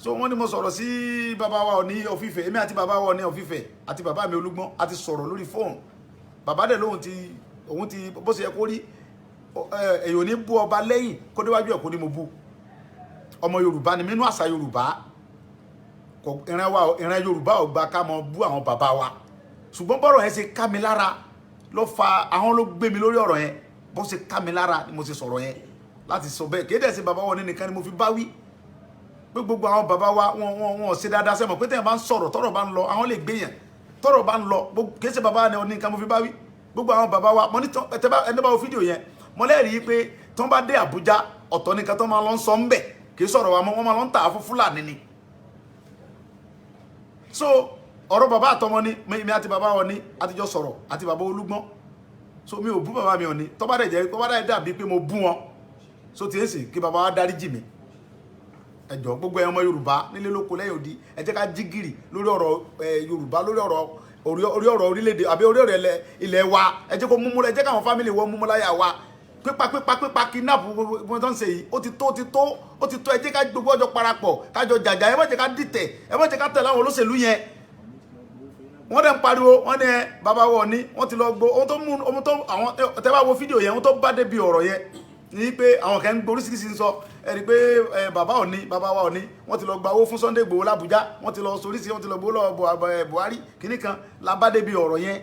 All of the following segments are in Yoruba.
so wọ́n ní mo sọ̀rọ̀ sí bàbá wa Ọọ̀ni of Ifẹ̀ èmi àti bàbá wa Ọọ̀ni of Ifẹ̀ àti bàbá mi Olúgbọ́n àti sọ̀rọ̀ lórí fóònù bàbá dẹ̀ lóhun ti bó ṣe yẹ kó rí èyàn ní bú ọba lẹ́yìn kó déwájú ẹ̀ kó ní mo bú ọmọ Yorùbá ni nínú àṣà Yorùbá ìran Yorùbá ò gbà ká mọ bú àwọn bàbá wa ṣùgbọ́n bọ́rọ̀ yẹn ṣe ká mi lára ló fa àwọn ló gbé mi lórí ọ̀rọ̀ yẹn bó ṣe ká mi lára ni mo ṣe sọ̀rọ̀ yẹn láti sọ bẹ́ẹ̀ kéde sí bàbá wọn nìkan ni mo fi bá wí pé gbogbo àwọn bàbá wa wọn ṣe dáadáa sẹ́mọ̀ pé tẹ́yàn bá ń sọ̀rọ̀ tọ́rọ̀ bá ń lọ àwọn lè gbé yẹn tọ́rọ̀ bá ń lọ kéde sí bàbá wọn nìkan mo fi bá wí gbogbo àwọn bàbá wa mo ní ẹni bá wo fídíò yẹn mo lẹ́rìí pé tó ń bá dé Àbújá ọ̀tọ̀ nìkan tó máa lọ ń sọ ń bẹ̀ kì í sọ̀rọ̀ wa wọ́n máa lọ ń tà á fún Fúlàní ni so ọ̀rọ̀ bàbá àtọmọ ni mi àti bàbá wọn ni àtijọ́ sọ̀rọ̀ àti bàbá Olúgbọ́n so mi ò bú bàbá mi Ọọ̀ni tó bá dẹ̀ jẹ́ tó bá dẹ̀ dàbí pé mo bú wọn so tí èsì kí bàbá wa dáríjì mi ẹ jọ̀ọ́ gbogbo ẹ̀yin ọmọ Yorùbá nílé lóko lẹ́yìn odi ẹ jẹ́ ká jí gìrì lórí ọ̀rọ̀ Yorùbá lórí ọ̀rọ̀ orílẹ̀-èdè àbí orí ọ̀rọ̀ ilẹ̀ wa ẹ jẹ́ kó múmú ẹ jẹ́ káwọn fámìlì wọn múmú láyà wa pípa kidnap gbogbo tó ń ṣe yìí ó ti tó ẹ jẹ́ ká gbogbo ọjọ́ parapọ̀ kájọ jàjà ẹ má jẹ́ ká dìtẹ̀ ẹ má jẹ́ ká tẹ̀lé àwọn olóṣèlú yẹn wọ́n dẹ̀ ń pariwo wọ́n ní bàbá wa Ọọ̀ni wọ́n ti lọ gbó ohun tó àwọn tẹ́ bá wo fídíò yẹn ohun tó bá débi ọ̀rọ̀ yẹn ní pé àwọn kan ń gboríṣiríṣi ń sọ ẹ̀rí pé bàbá wa Ọọ̀ni wọ́n ti lọ gba owó fún Sunday Igboho l'Abuja wọ́n ti lọ soríṣi wọ́n ti lọ gbowó lọ́wọ́ Buhari kìíní kan la bá débi ọ̀rọ̀ yẹn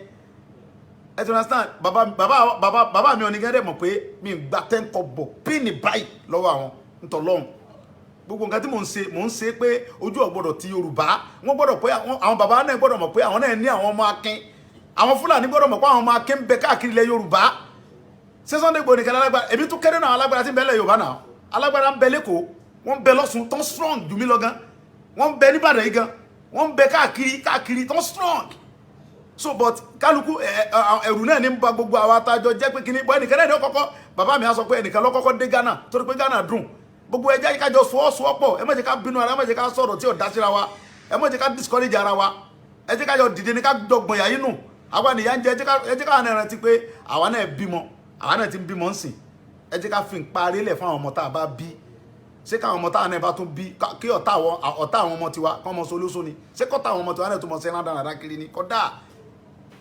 ẹ ti understand bàbá mi Ọọ̀ni gẹ́gẹ́ mọ̀ pé mi gba 10 kọ́bọ̀ píìnì báyìí lọ́wọ́ àwọn ntọ́lọ́hún gbogbo nǹkan tí mò ń ṣe pé ojú ọ̀gbọ́dọ̀ ti Yorùbá wọ́n gbọ́dọ̀ pé àwọn bàbá náà gbọ́dọ̀ mọ̀ pé àwọn náà ní àwọn ọmọ akin àwọn Fúlàní gbọ́dọ̀ mọ̀ pé àwọn ọmọ akin ń bẹ káàkiri ilẹ̀ Yorùbá ṣé Sunday Igboho nìkan alágbára èmi tún kéré náà alágbára tí ń bẹ ilẹ̀ Yorùbá náà alágbára ń bẹ lẹ́kọ̀ọ́ wọ́n ń bẹ lọ́sùn tán strong jù mí lọ gan wọ́n ń bẹ níbàdàn yìí gan wọ́n ń bẹ káàkiri tán strong so but kálukú ẹ̀rù náà ní ba gbogbo àwọn atajọ jẹ́ pé kíní bọ́ ẹnìkan náà ní ọkọ̀kọ́ bàbá mi á sọ pé ẹnìkan lọ́kọ́kọ́ dé Ghana torí pé Ghana dùn gbogbo ẹjẹ́ kájọ sọ́ọ́sọ́ọ́pọ̀ ẹ má jẹ́ ká bínú ara ẹ má jẹ́ ká sọ̀rọ̀ tí ò dá síra wa ẹ má jẹ́ ká discourage ara wa ẹ jẹ́ kájọ dìde ní ká jọgbọ̀n yà yín nù àwa nìyà ń jẹ ẹ jẹ́ ká náà rántí pé àwa náà bímọ àwa náà ti ń bímọ ń sìn ẹ jẹ́ ká fi ń parí lẹ̀ fún àwọn ọmọ tá a bá bí ṣé káwọn ọmọ tá a náà bá tún bí kí ọ̀tá àwọn ọmọ tiwa kọ́ ọmọ solóso ni ṣé kọ́tà àwọn ọmọ tiwa náà tún mọ sí ẹ̀rọ kiri ni kọ́dà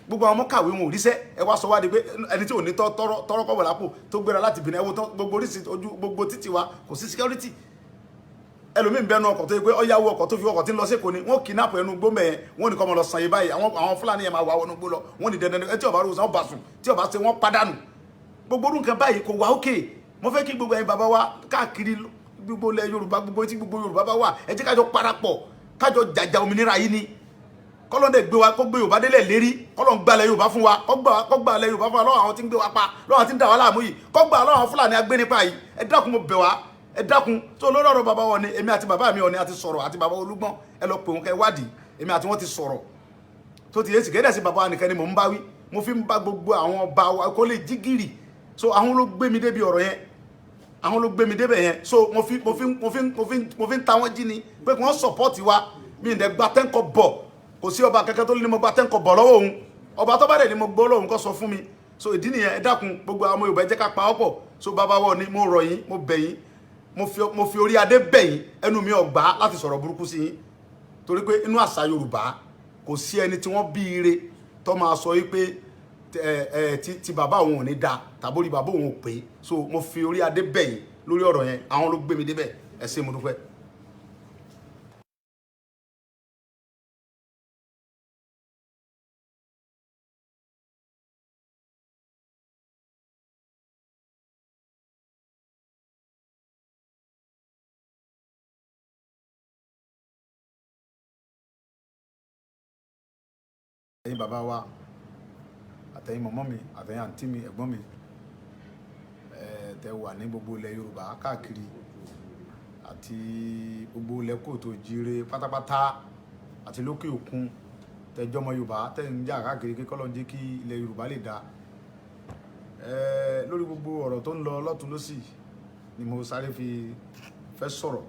gbogbo àwọn ọmọ kàwé wọn ò ríṣẹ́ ẹ wá sọ wá di pé ẹni tí ò ní tọrọ kọ́bọ̀ lápò tó gbéra láti Benin ẹwọ gbogbo oríṣi ojú gbogbo títì wa kò sí security ẹlòmíín bẹnu ọkọ̀ tó yẹ pé ọyáwó ọkọ̀ tó fi ọkọ̀ tí ń lọ sẹ́kọ̀ọ́ ni wọ́n kidnap ẹnu gbó mẹ́ẹ̀ wọ́n ní kọ́ ọmọ lọ sàn yìí báyìí àwọn Fúlàní yẹn máa wà wọnú gbó lọ wọ́n ní dandan ẹ tí ọba rúùsàn ọba sùn tí ọba ṣe wọ́n padànù gbogbo orú nǹkan báyìí kò wá òkè mo fẹ́ kí gbogbo ẹ̀yin bàbá wa káàkiri gbogbo ilẹ̀ Yorùbá gbogbo tí gbogbo Yorùbá bá wà ẹ jẹ́ kájọ parapọ̀ kájọ jàjà òmìnira yìí ni kọ́lọ́ndẹ̀ gbé wa kó gbé Yorùbá délẹ̀ lérí kọ́lọ́n gbalẹ̀ Yorùbá fún wa kọ́ gbalẹ̀ Yorùbá fún wa lọ́wọ́ àwọn tí ń gbé wa pa lọ́wọ́ àwọn tí ń dà wá láàmú yìí kọ́ gbà lọ́wọ́ àwọn Fúlàní agbénipa yìí ẹ dákun mo bẹ̀ wá ẹ dákun tó lórí ọ̀rọ̀ bàbá wọn ni èmi àti bàbá mi Ọọ̀ni àti sọ̀rọ̀ àti bàbá Olúgbọ́n ẹ lọ pè wọn kẹ́ wádìí èmi àti wọn ti sọ̀rọ̀ tó ti yé sì kéde sí bàbá wa nìkan ni mò ń bá wí mo fi ń bá gbogbo àwọn ọba wa kó lè jí gìrì so àwọn ló gbé mi débi ọ̀rọ̀ yẹn àwọn ló gbé mi débẹ̀ yẹn so mo fi ń ta wọ́n jí ni pé kí wọ́n sọ̀pọ́ọ̀tì wa mi ì dẹ̀ gba 10 kọ́bọ̀ kò sí ọba kankan tó ní mo gba 10 kọ́bọ̀ lọ́wọ́ òun ọba tó bá dẹ̀ ni mo gbọ́ lọ́wọ́ kó sọ fún mi so ìdí nìyẹn ẹ dákun gbogbo àwọn Yorùbá ẹ jẹ́ ká pa ọ́pọ̀ so bàbá wọn ni mo rọ̀ yín mo bẹ̀ yín mo fi orí adé bẹ̀ yín ẹnu mi ò gbà láti sọ̀rọ̀ burúkú sí yín torí pé inú àṣà Yorùbá kò sí ẹni tí wọ́n bí ire tó máa sọ yí pé ti bàbá òun ò ní da tàbórí bàbá òun ò pé so mo fi orí adé bẹ̀ yín lórí ọ̀rọ̀ yẹn àwọn ló gbé mi débẹ̀ ẹ ṣé mo dúpẹ́. ẹ̀yin bàbá wa àtẹ̀yin mọ̀mọ́ mi àtẹ̀yin àǹtí mi ẹ̀gbọ́n mi tẹ́ wà ní gbogbo ilẹ̀ Yorùbá káàkiri àti gbogbo ilẹ̀ kóòtù jíire pátápátá àti lókè òkun tẹ́jọ́ ọmọ Yorùbá tẹ́ ń jà káàkiri kí kọ́lọ́n jẹ́ kí ilẹ̀ Yorùbá lè dá lórí gbogbo ọ̀rọ̀ tó ń lọ lọ́tún lọ́sì ni mo sáré fi fẹ́ sọ̀rọ̀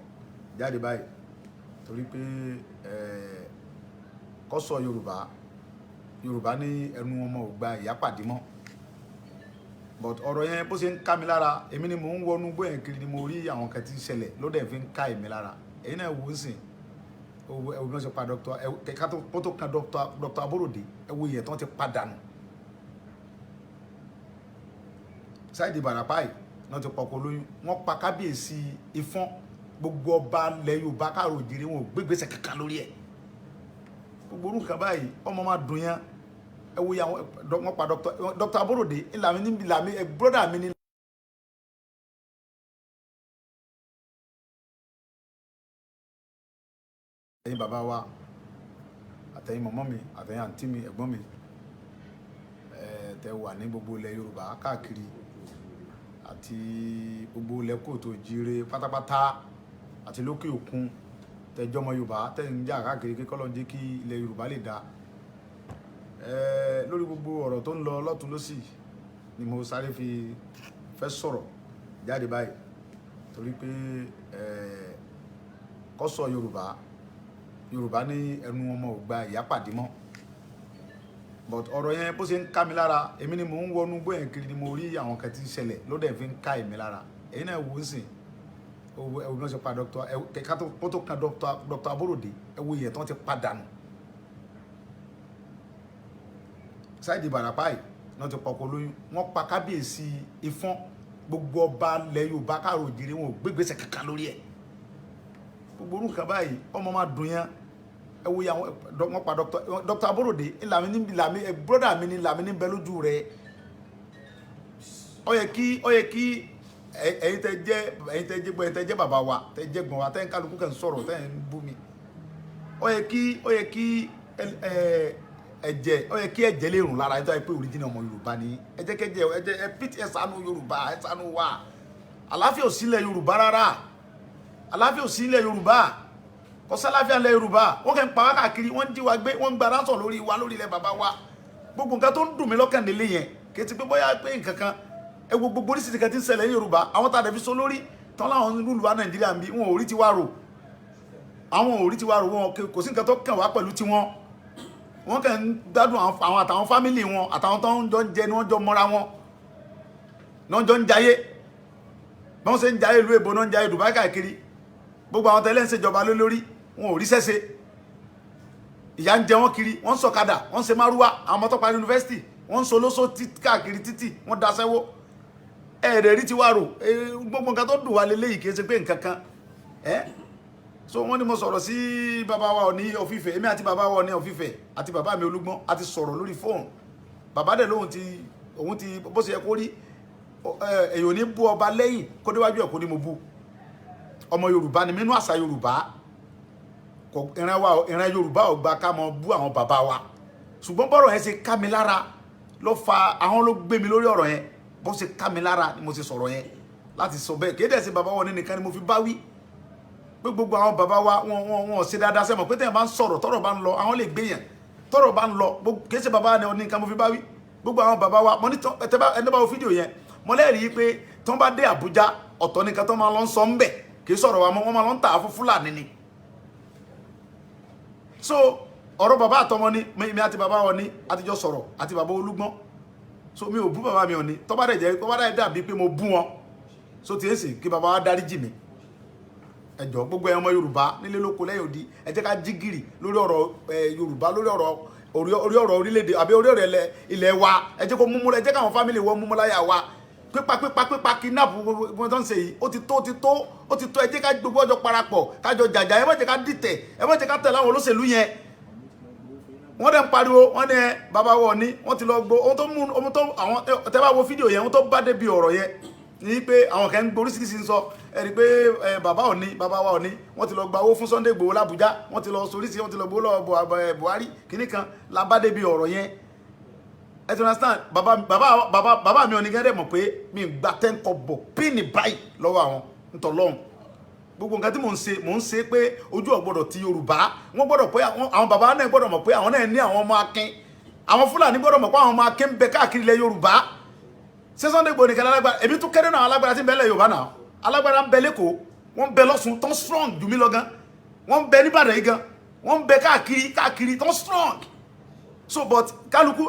jáde báyìí torí pé kọ́sọ̀ Yorùbá ní ẹnu ọmọ ò gba ìyá pàdé mọ́ but ọ̀rọ̀ yẹn bó ṣe ń ká mi lára èmi ni mò ń wọnú gbóyè kiri ni mo rí àwọn kan tí ń ṣẹlẹ̀ ló dẹ̀ fi ń ká èmi lára èyí náà wò ó sìn ẹ̀wù bí wọ́n ṣe pa dr kẹ́kẹ́ tó kan dr Aborode ẹ̀wù yẹn tó ti padà nù Saheed Ìbàràpá yìí náà ti pọ̀kọ lóyún wọ́n pa kábíyèsí Ifọ̀n gbogbo ọba ilẹ̀ Yorùbá káàró òjìrì wọn ò gbégbèsè kankan lórí ẹ̀ gbogbo orú nǹkan báyìí ọmọ máa dùn yẹn ẹ̀wù yẹn wọ́n pa dr Aborode ìlàmì brọ́dà mi ní. ẹ̀yin bàbá wa àtẹ̀yin mọ̀mọ́ mi àtẹ̀yin àǹtí mi ẹ̀gbọ́n mi tẹ́ wà ní gbogbo ilẹ̀ Yorùbá káàkiri àti gbogbo ilẹ̀ kóòtù òjíire pátápátá àti lókè òkun tẹ́jọ́mọ Yorùbá tẹ́ ń jà káàkiri kí kọ́lọ́n jẹ́ kí ilẹ̀ Yorùbá lè dá lórí gbogbo ọ̀rọ̀ tó ń lọ lọ́tún lọ́sì ni mo sáré fi fẹ́ sọ̀rọ̀ jáde báyìí torí pé kó sọ Yorùbá ní ẹnu ọmọ ò gba ìyá pàdé mọ́ but ọ̀rọ̀ yẹn bó ṣe ń ká mi lára èmi ni mò ń wọnú gbóyè kiri ni mo rí àwọn kan tí ń ṣẹlẹ̀ ló dẹ̀ fi ń ká èmi lára èyí náà wò ó sìn ẹ̀wù bí wọ́n ṣe pa kẹ́kẹ́ tó kan dr Aborode ẹ̀wù yẹn tó ti padà nù Saheed Ìbàràpá yìí náà ti pọ̀kọ lóyún wọ́n pa kábíyèsí Ifọ̀n gbogbo ọba ilẹ̀ Yorùbá káàró òjìrì wọn ò gbégbèsè kankan lórí ẹ̀ gbogbo orú nǹkan báyìí ọmọ máa dùn yẹn ẹ̀wù yẹn wọ́n pa dr Aborode ìlàmì brọ́dà mi ní ìlàmì ní bẹ lójú rẹ̀ ó yẹ kí ẹ̀yin tẹ́ jẹ́ bàbá wa tẹ́ jẹ́ gbọ̀n wa tẹ́ ń kálukú kẹ́ ń sọ̀rọ̀ tẹ́ ń bú mi ó yẹ kí ẹ̀jẹ̀ lè rùn lára ẹjọ́ pé original ọmọ Yorùbá ni ẹ jẹ́ kẹ́jẹ́ ẹ pit ẹ ṣàánú Yorùbá ẹ ṣàánú wa àlàáfíà ò sílẹ̀ Yorùbá rárá àlàáfíà ò sílẹ̀ Yorùbá kò sálàáfíà ilẹ̀ Yorùbá wọ́n kẹ́ ń pa wá káàkiri wọ́n ń jí wa gbé wọ́n ń gba ránsọ̀ lórí ilẹ̀ bàbá wa gbogbo nǹkan tó ń dùn mí lọ́kàn nílé yẹn kì í ti pé bóyá pé nǹkan kan ẹ wo gbogbo oríṣiríṣi kan tí ń ṣẹlẹ̀ ní Yorùbá àwọn tá a dẹ̀ fi so lórí tán láwọn lùlù wa Nàìjíríà ń bí wọn ò rí ti wá rò wọn kò sí nǹkan tó kàn wá pẹ̀lú tiwọn wọ́n kàn ń gbádùn àwọn àtàwọn fámìlì wọn àtàwọn tó ń jọ ń jẹ ni wọ́n jọ mọ́ra wọn náà jọ ń jayé bí wọ́n ṣe ń jayé ìlú èbó náà ń jayé Dubai káàkiri gbogbo àwọn tẹ́lẹ̀ ń ṣèjọba lórí wọn ò rí sẹ́sẹ́ ìyà ń jẹ wọ́n kiri wọ́n ń sọ̀kadà wọ́n ń ṣe márúwá àwọn ọmọ tó parí yunifásitì wọ́n ń solóso káàkiri títì wọ́n daṣẹ́wó ẹ̀ẹ́dẹ̀ rí ti wá rò gbogbo nǹkan tó dùn wá lélẹ́yìí kì í ṣe pé nǹkan kan so wọ́n ní mo sọ̀rọ̀ sí bàbá wa Ọọ̀ni of Ifẹ̀ èmi àti bàbá wa Ọọ̀ni of Ifẹ̀ àti bàbá mi Olúgbọ́n a ti sọ̀rọ̀ lórí fóònù bàbá dẹ̀ lóhun òun ti bó ṣe yẹ kó rí èyàn ní bú ọba lẹ́yìn kó déwájú ẹ̀ kó ní mo bú ọmọ Yorùbá ni nínú àṣà Yorùbá ìran Yorùbá ò gba ká mọ bú àwọn bàbá wa ṣùgbọ́n bọ́rọ̀ yẹn ṣe ká mi lára ló fa àwọn ló gbé mi lórí ọ̀rọ̀ yẹn bó ṣe ká mi lára ni mo ṣe sọ̀rọ̀ yẹn láti sọ bẹ́ẹ̀ kéde sí bàbá wọn nìkan ni mo fi bá wí pé gbogbo àwọn bàbá wa wọn ṣe dáadáa sẹ́mọ̀ pé tẹ́yàn bá ń sọ̀rọ̀ tọ́rọ̀ bá ń lọ àwọn lè gbé yẹn tọ́rọ̀ bá ń lọ kìí ṣe bàbá ní nǹkan mo fi bá wí gbogbo àwọn bàbá wa mo ní ẹni bá wo fídíò yẹn mo lẹ́rìí pé tó ń bá dé Àbújá ọ̀tọ̀ nìkan tó máa lọ ń sọ ń bẹ̀ kìí sọ̀rọ̀ wa wọ́n máa lọ ń tà á fún Fúlàní ni so ọ̀rọ̀ bàbá àtọmọ ni mi àti bàbá wọn ni àtijọ́ sọ̀rọ̀ àti bàbá Olúgbọ́n so mi ò bú bàbá mi Ọọ̀ni tó bá dẹ̀ dàbí pé mo bú wọn so tí èsì kí bàbá wa dáríjì mi ẹjọ gbogbo ẹyàn ọmọ Yorùbá nílé lóko lẹ́yìn odi ẹ jẹ́ ká jí gìrì lórí ọ̀rọ̀ Yorùbá lórí ọ̀rọ̀ orílẹ̀-èdè àbí orí ọ̀rọ̀ ilẹ̀ wa ẹ jẹ́ kó múmú ẹ jẹ́ káwọn fámìlì wọn múmú láyà wa pípa kidnap gbogbo tó ń ṣe yìí ó ti tó ẹ jẹ́ ká gbogbo ọjọ́ parapọ̀ kájọ jàjà ẹ má jẹ́ ká dìtẹ̀ ẹ má jẹ́ ká tẹ̀lé àwọn olóṣèlú yẹn wọ́n dẹ̀ ń pariwo wọ́n ní bàbá wọn ní wọ́n ti lọ gbó ohun tó àwọn tẹ́ bá wo fídíò yẹn ohun tó bá débi ọ̀rọ̀ yẹn ní pé àwọn kan ń gborí sí ń sọ ẹ̀rí pé bàbá wa Ọọ̀ni wọ́n ti lọ gba owó fún Sunday Igboho l'Àbújá wọ́n ti lọ soríṣi wọ́n ti lọ gbowó lọ́wọ́ Buhari kìíní kan la bá débi ọ̀rọ̀ yẹn ẹ ti understand bàbá mi Ọọ̀ni gẹ́gẹ́ mọ̀ pé mi gba 10 kọ́bọ̀ píìnì báyìí lọ́wọ́ àwọn ntọ́lọ́hún gbogbo nǹkan tí mò ń ṣe pé ojú ọ̀gbọ́dọ̀ ti Yorùbá wọ́n gbọ́dọ̀ pé àwọn bàbá náà gbọ́dọ̀ mọ̀ pé àwọn náà ní àwọn ọmọ akin àwọn Fúlàní gbọ́dọ̀ mọ̀ pé àwọn ọmọ akin ń bẹ káàkiri ilẹ̀ Yorùbá ṣé Sunday Igboho nìkan alágbára èmi tún kéré náà alágbára tí ń bẹ lẹ̀ Yorùbá náà alágbára ń bẹ lẹ́kọ̀ọ́ wọ́n ń bẹ lọ́sùn tán strong jù mí lọ gan wọ́n ń bẹ níbàdàn yìí gan wọ́n ń bẹ káàkiri tán strong so but kálukú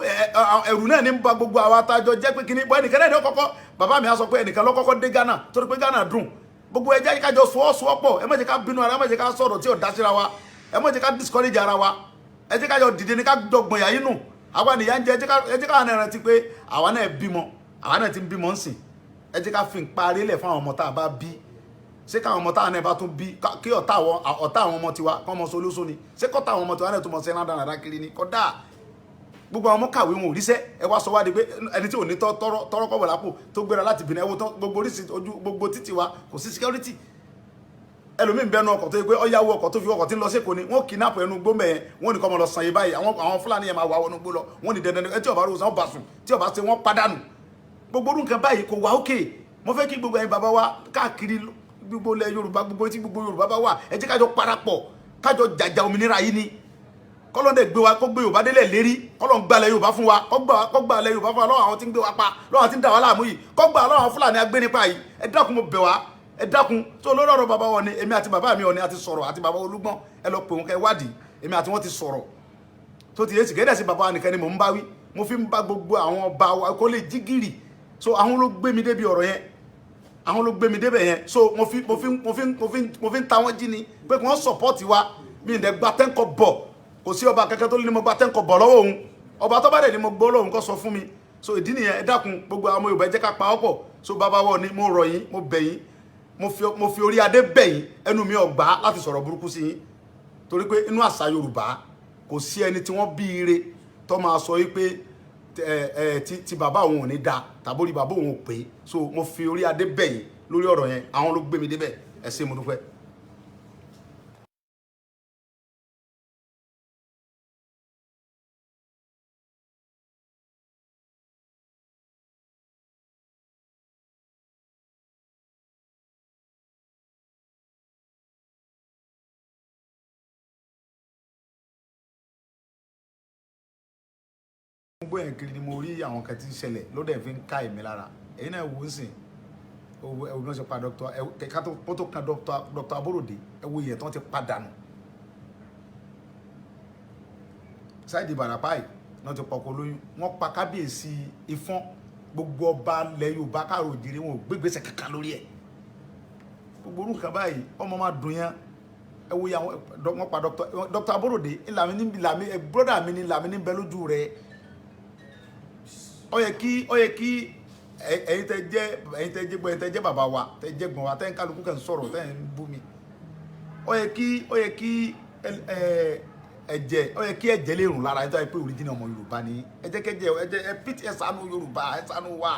ẹ̀rù náà ní ba gbogbo àwọn atajọ jẹ́ pé kíní bọ́ ẹnìkan náà ní ọkọ̀ọ̀kọ́ bàbá mi á sọ pé ẹnìkan lọ́kọ́kọ́ dé Ghana torí pé Ghana dùn gbogbo ẹjẹ́ kájọ sọ́ọ́sọ́ọ́pọ̀ ẹ má jẹ́ ká bínú ara ẹ má jẹ́ ká sọ̀rọ̀ tí ò dá síra wa ẹ má jẹ́ ká discourage ara wa ẹ jẹ́ ká yọ dìde ní ká dọ̀gbọ̀n yà yín nù àwa nìyà ń jẹ ẹ jẹ́ ká náà rántí pé àwa náà bímọ àwa náà ti ń bímọ ń sìn ẹ jẹ́ ká fi ń parí lẹ̀ fún àwọn ọmọ tá a bá bí ṣé káwọn ọmọ táwọn náà bá tún bí kí ọ̀tá àwọn ọmọ tiwa kọ́ ọmọ solóso ni ṣé kọ́tà àwọn ọmọ tiwa náà tún mọ̀ sí ẹ̀rọ dáradára kiri ni kọ́dà gbogbo àwọn ọmọ kàwé wọn ò ríṣẹ́ ẹ wá sọ wá di pé ẹni tí ò ní tọrọ kọ́bọ̀ lápò tó gbéra láti bìnrin ẹwọ gbogbo oríṣi ojú gbogbo títì wa kò sí security ẹlòmíín bẹnu ọkọ̀ tó yẹ pé ọyáwó ọkọ̀ tó fi ọkọ̀ tí ń lọ sẹ́kọ̀ọ́ ni wọ́n kidnap ẹnu gbó mẹ́ẹ̀ wọ́n ní kọ́ ọmọ lọ sàn yìí báyìí àwọn Fúlàní yẹn máa wà wọnú gbó lọ wọ́n ní dandan ẹ tí ọba rúṣan ọba sùn tí ọba ṣe wọ́n padànù gbogbo orú nǹkan báyìí kò wá òkè mo fẹ́ kí gbogbo ẹ̀yin bàbá wa káàkiri gbogbo ilẹ̀ Yorùbá gbogbo tí gbogbo Yorùbá bá wà ẹ jẹ́ kájọ parapọ̀ kájọ jàjà òmìnira yìí ni kọ́lọ́ndẹ̀ gbé wa kó gbé Yorùbá délẹ̀ lérí kọ́lọ́n gbalẹ̀ Yorùbá fún wa kọ́ gbalẹ̀ Yorùbá fún wa lọ́wọ́ àwọn tí ń gbé wa pa lọ́wọ́ àwọn tí ń dà wá láàmú yìí kọ́ gbà lọ́wọ́ àwọn Fúlàní agbénipa yìí ẹ dákun mo bẹ̀ wá ẹ dákun tó lórí ọ̀rọ̀ bàbá wọn ni èmi àti bàbá mi Ọọ̀ni àti sọ̀rọ̀ àti bàbá Olúgbọ́n ẹ lọ pè wọn kẹ́ wádìí èmi àti wọn ti sọ̀rọ̀ tó ti yé sì kéde sí bàbá wa nìkan ni mò ń bá wí mo fi ń bá gbogbo àwọn ọba wa kó lè jí gìrì so àwọn ló gbé mi débi ọ̀rọ̀ yẹn àwọn ló gbé mi débẹ̀ yẹn so mo fi ń ta wọ́n jí ni pé kí wọ́n sọ̀pọ́ọ̀tì wa mi ì dẹ̀ gba tẹ́ńkọ̀ bọ̀ kò sí ọba kankan tó ní mo gba tẹ́ńkọ̀ bọ̀ lọ́wọ́ òun ọba tó bá dẹ̀ ni mo gbọ́ lọ́hùn kó sọ fún mi so ìdí nìyẹn ẹ dákun gbogbo àwọn Yorùbá ẹ jẹ́ ká pa ọ́ pọ̀ so bàbá wọn ni mo rọ̀ yín mo bẹ̀ yín mo fi orí adé bẹ̀ yín ẹnu mi ò gbà láti sọ̀rọ̀ burúkú sí yín torí pé inú àṣà Yorùbá kò sí ẹni tí wọ́n bí ire tó máa sọ yí pé ti bàbá òun ò ní da tàbí orí bàbá òun ò pé so mo fi orí adé bẹ̀ yín lórí ọ̀rọ̀ yẹn àwọn ló gbé mi débẹ̀ ẹ ṣé mo dúpẹ́. gbogbo yẹn kiri ni mo rí àwọn kan tí ń ṣẹlẹ̀ ló dẹ̀ fi ń ká èmi lára èyí náà wò ó sìn ẹwù náà ṣe pa kẹka tó kan Dr. Aborode ẹwù yẹn tó ti padànù Saheed Ìbàràpá yìí náà ti pọkọ lóyún wọn pa kábíyèsí Ifọ̀n gbogbo ọba ilẹ̀ Yorùbá káàró òjìrì wọn ò gbégbèsè kankan lórí ẹ̀ gbogbo orúkọ báyìí ọmọ máa dùn yẹn ẹwù yẹn wọn pa Dr. Aborode brọ́dà mi ni làmì ní bẹ lójú rẹ̀ ó yẹ kí ẹ̀yin tẹ́ jẹ́ bàbá wa tẹ́ jẹ́ gbọ́n wa tẹ́ ń kálukú kẹ́ ń sọ̀rọ̀ tẹ́ ń bú mi ó yẹ kí ẹ̀jẹ̀ lè rùn lára ẹjọ́ pé original ọmọ Yorùbá ni ẹ jẹ́ kẹ́jẹ́ ẹ pìtì ẹ ṣàánú Yorùbá ẹ ṣàánú wa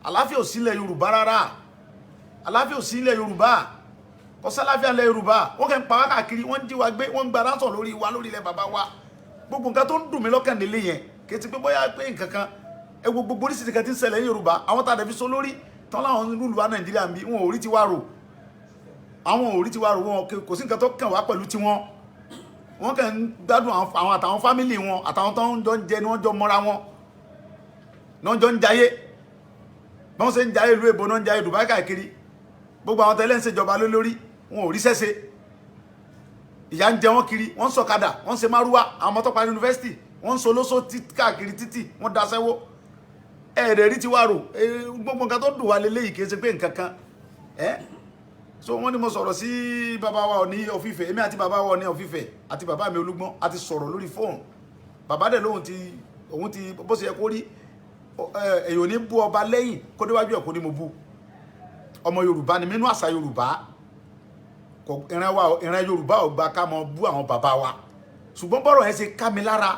àlàáfíà ò sí ilẹ̀ Yorùbá rárá àlàáfíà ò sí ilẹ̀ Yorùbá kò sí àlàáfíà ilẹ̀ Yorùbá wọ́n kẹ́ ń pa wá káàkiri wọ́n ń jí wa gbé wọ́n ń gba ránṣọ̀ lórí wa lórí ilẹ̀ bàbá wa gbogbo nǹkan tó ń dùn mí lọ́kàn nílé yẹn kì í ti pé bóyá pé nǹkan kan ẹgbò gbogbo oríṣiríṣi kan tí ń ṣẹlẹ̀ ní Yorùbá àwọn tàdé fi so lórí tán láwọn lùlù wa Nàìjíríà ń bí wọn ò rí tiwa rò àwọn ò rí tiwa rò wọn kò sí nǹkan tó kàn wá pẹ̀lú tiwọn wọn kàn ń gbádùn àwọn àtàwọn fámìlì wọn àtàwọn tó ń jọ ń jẹ ni wọ́n jọ mọ́ra wọn ni wọ́n jọ ń jayé bí wọ́n ṣe ń jayé ìlú èbó náà ń jayé Dubai káàkiri gbogbo àwọn tẹ́lẹ̀ ń ṣèjọba lórí wọn ò rí sẹ́sẹ́ ìyà ń jẹ wọn kiri wọ́n ń sọ̀kadà wọ́n ń ṣe márúwá àwọn ọmọ tó parí yunifásitì wọ́n ń solóso káàkiri títì wọ́n daṣẹ́wó ẹ̀rẹ̀ rí ti wá rò gbogbo nǹkan tó dùn wá lélẹ́yìí kìí ṣe pé nǹkan kan so wọ́n ní mo sọ̀rọ̀ sí bàbá wa Ọọ̀ni of Ifẹ̀ èmi àti bàbá wa Ọọ̀ni of Ifẹ̀ àti bàbá mi Olúgbọ́n àti sọ̀rọ̀ lórí fóònù bàbá dẹ̀ lóhun òun ti bó ṣe yẹ kó rí èyàn ní bú ọba lẹ́yìn kó déwájú ẹ̀ kó ní mo bú ọmọ Yorùbá ni nínú àṣà Yorùbá ìran Yorùbá ò gbà ká mọ bú àwọn bàbá wa ṣùgbọ́n bọ́rọ̀ yẹn ṣe ká mi lára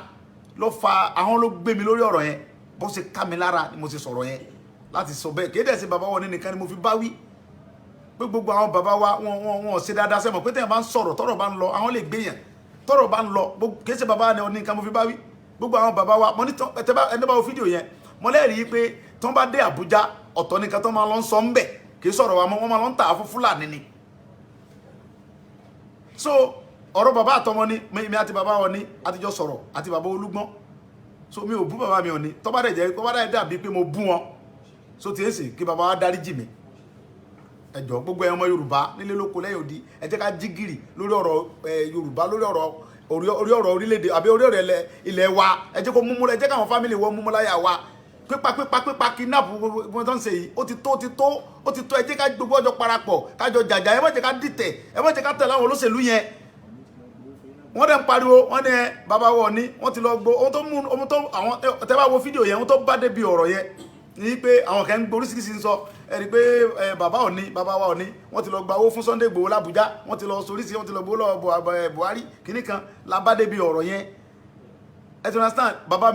ló fa àwọn ló gbé mi lórí ọ̀rọ̀ yẹn bó ṣe ká mi lára ni mo ṣe sọ̀rọ̀ yẹn láti sọ bẹ́ẹ̀ kéde sí bàbá wọn nìkan ni mo fi bá wí pé gbogbo àwọn bàbá wa wọn ṣe dáadáa sẹ́mọ̀ pé tẹ̀yìn bá ń sọ̀rọ̀ tọ́rọ̀ bá ń lọ àwọn lè gbéyàn tọ́rọ̀ bá ń lọ kéde sí bàbá wọn nìkan mo fi bá wí gbogbo àwọn bàbá wa mo ní ẹni bá wo fídíò yẹn mo lẹ́rìí pé tí wọ́n bá dé Àbújá ọ̀tọ̀ nìkan tó máa lọ ń sọ ń bẹ̀ kì í sọ̀rọ̀ wa wọ́n máa lọ ń tà á fún Fúlàní ni so ọ̀rọ̀ bàbá àtọmọ ni mi àti bàbá wọn ni àtijọ́ sọ̀rọ̀ àti bàbá Olúgbọ́n so mi ò bú bàbá mi Ọọ̀ni tó bá dẹ̀ dàbí pé mo bú wọn so tí èsì kí bàbá wa dáríjì mi ẹ jọ̀ọ́ gbogbo ẹ̀yàn ọmọ Yorùbá nílé lóko lẹ́yìn odi ẹ jẹ́ ká jí gìrì lórí ọ̀rọ̀ Yorùbá lórí ọ̀rọ̀ orílẹ̀-èdè àbí orí ọ̀rọ̀ ilẹ̀ wa ẹ jẹ́ kó múmú ẹ jẹ́ káwọn fámìlì wọn múmú láyà wa pípa kidnap wọn tó ń ṣe yìí ó ti tó ẹ jẹ́ ká gbogbo ọjọ́ parapọ̀ kájọ jàjà ẹ má jẹ́ ká dìtẹ̀ ẹ má jẹ́ ká tẹ̀lé àwọn olóṣèlú yẹn wọ́n dẹ̀ ń pariwo wọ́n ní bàbá wọ̀ ní wọ́n ti lọ gbọ́ ohun tó àwọn tẹ́ bá wo fídíò yẹn ohun tó bá débi ọ̀rọ̀ yẹn ní pé àwọn kan ń gborísìírísìí ń sọ ẹ̀rí pé bàbá wa Ọọ̀ni wọ́n ti lọ gba owó fún Sunday Igboho l'Abuja wọ́n ti lọ sorísìí wọ́n ti lọ gbowó lọ́wọ́ Buhari kìíní kan la bá débi ọ̀rọ̀ yẹn ẹ ti understand bàbá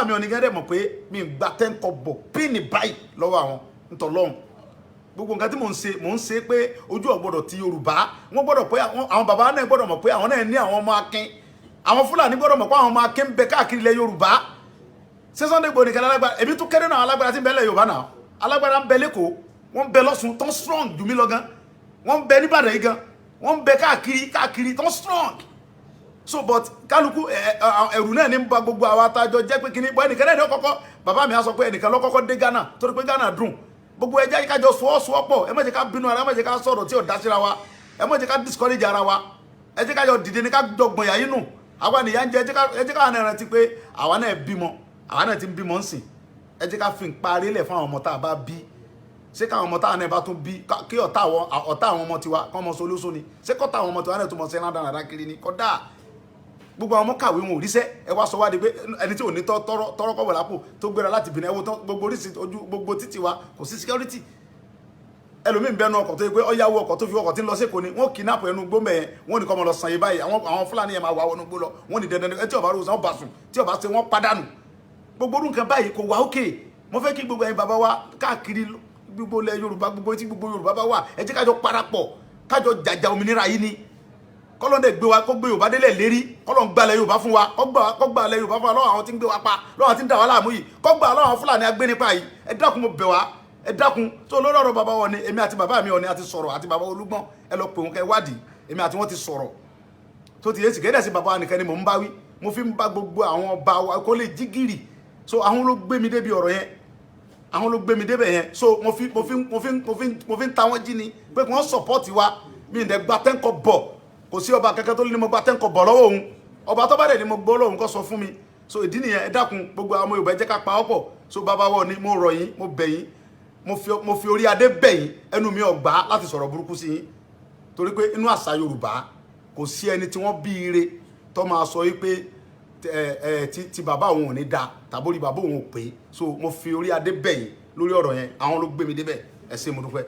mi Ọọ̀ni gẹ́gẹ́ mọ̀ pé mi ń gba 10 kọ́bọ̀ píìnì báyìí lọ́wọ́ àwọn ntọ́lọ́hún gbogbo nǹkan tí mò ń ṣe pé ojú ọ̀gbọ́dọ̀ ti Yorùbá wọ́n gbọ́dọ̀ pé àwọn bàbá náà gbọ́dọ̀ mọ̀ pé àwọn náà ní àwọn ọmọ akin àwọn Fúlàní gbọ́dọ̀ mọ̀ pé àwọn ọmọ akin ń bẹ káàkiri ilẹ̀ Yorùbá ṣé Sunday Igboho nìkan alágbára èmi tún kéré náà alágbára tí ń bẹ ilẹ̀ Yorùbá náà alágbára ń bẹ lẹ́kọ̀ọ́ wọ́n ń bẹ lọ́sùn tó ń strong jù mí lọ gan wọ́n ń bẹ níbàdàn yìí gan wọ́n ń bẹ káàkiri tó ń strong so but kálukú ẹ̀rù náà ní ń ba gbogbo àwọn atajọ jẹ́ pé kíní bọ́ ẹnìkan náà ní ọkọ̀kọ́ bàbá mi á sọ pé ẹnìkan lọ́kọ́kọ́ dé Ghana torí pé Ghana dùn gbogbo ẹjẹ́ kájọ sọ́ọ́sọ́pọ̀ ẹ má jẹ́ ká bínú ara ẹ má jẹ́ ká sọ̀rọ̀ tí ò dá síra wa ẹ má jẹ́ ká discourage ara wa ẹ jẹ́ kájọ dìde ní ká jọgbọ̀n yà yínú àwa nìyà ń jẹ ẹ jẹ́ ká náà rántí pé àwa náà bímọ àwa náà ti ń bímọ ń sìn ẹ jẹ́ ká fi ń parí lẹ̀ fún àwọn ọmọ tá a bá bí ṣé káwọn ọmọ táwọn náà bá tún bí kí ọ̀tá àwọn ọmọ tiwa kọ́ ọmọ solóso ni ṣé kọ́tà àwọn ọmọ tiwa náà tún mọ̀ sí ẹ̀rọ dáradára kiri ni kọ́dà gbogbo àwọn ọmọ kàwé wọn ò ríṣẹ́ ẹ wá sọ wá di pé ẹni tí ò ní tọrọ kọ́bọ̀ lápò tó gbéra láti bìnrin ẹwọ́ tán gbogbo oríṣi ojú gbogbo títì wa kò sí security ẹlòmíín bẹnu ọkọ̀ tó yẹ pé ọyáwó ọkọ̀ tó fi ọkọ̀ tí ń lọ sí Èkó ni wọ́n kidnap ẹnu gbó mẹ́yẹn wọ́n ní kọ́ ọmọ lọ sàn yé báyìí àwọn Fúlàní yẹn máa wà wọnú gbó lọ wọ́n ní dandan ẹ tí ọba rò sàn bá sùn tí ọba ṣe wọ́n padànù gbogbo orú nǹkan báyìí kò wá òkè mo fẹ́ kí gbogbo ẹ̀yin bàbá wa káàkiri gbogbo ilẹ̀ Yorùbá gbogbo tí gbogbo Yorùbá bá wà ẹ jẹ́ kájọ parapọ̀ kájọ jàjà òmìnira yìí ni kọ́lọ́n dẹ̀ gbé wa kó gbé Yorùbá délẹ̀ lérí kọ́lọ́n gbalẹ̀ Yorùbá fún wa kó gbalẹ̀ Yorùbá fún wa lọ́wọ́ àwọn tí ń gbé wa pa lọ́wọ́ àwọn tí ń dà wá láàmú yìí kó gbà lọ́wọ́ àwọn Fúlàní agbénipa yìí ẹ dákun mo bẹ̀ wá ẹ dákun tó lórí ọ̀rọ̀ bàbá Ọọ̀ni èmi àti bàbá mi Ọọ̀ni àti sọ̀rọ̀ àti bàbá Olúgbọ́n ẹ lọ pè wọn kẹ́ wádìí èmi àti wọn ti sọ̀rọ̀ tó ti yé sì kéde sí bàbá nìkan ni mò ń bá wí mo fi ń bá gbogbo àwọn ọba wa kó lè jí gìrì so àwọn ló gbé mi débi ọ̀rọ̀ yẹn àwọn ló gbé mi débẹ̀ yẹn so mo fi ń ta wọ́n jí ni pé kí wọ́n support wa mi ì dẹ̀ gba 10 kọ́bọ̀ kò sí ọba kankan tó lé ní mo gba 10 kọ́bọ̀ lọ́wọ́ òun ọba tó bá dẹ̀ ni mo gbọ́ lọ́hùn kó sọ fún mi so ìdí nìyẹn ẹ dákun gbogbo àwọn Yorùbá jẹ́ ká pa ọ́ pọ̀ so bàbá wọ̀ ni mo rọ̀ yín mo bẹ̀ yín mo fi orí adé bẹ̀ yín ẹnu mi ò gbà láti sọ̀rọ̀ burúkú sí yín torí pé inú àṣà Yorùbá kò sí ẹni tí wọ́n bí ire tó máa sọ yí pé ti bàbá òun ò ní da tàbórí bàbá òun ò pé so mo fi orí adé bẹ̀ yín lórí ọ̀rọ̀ yẹn àwọn ló gbé mi débẹ̀ ẹ ṣé mo dúpẹ́.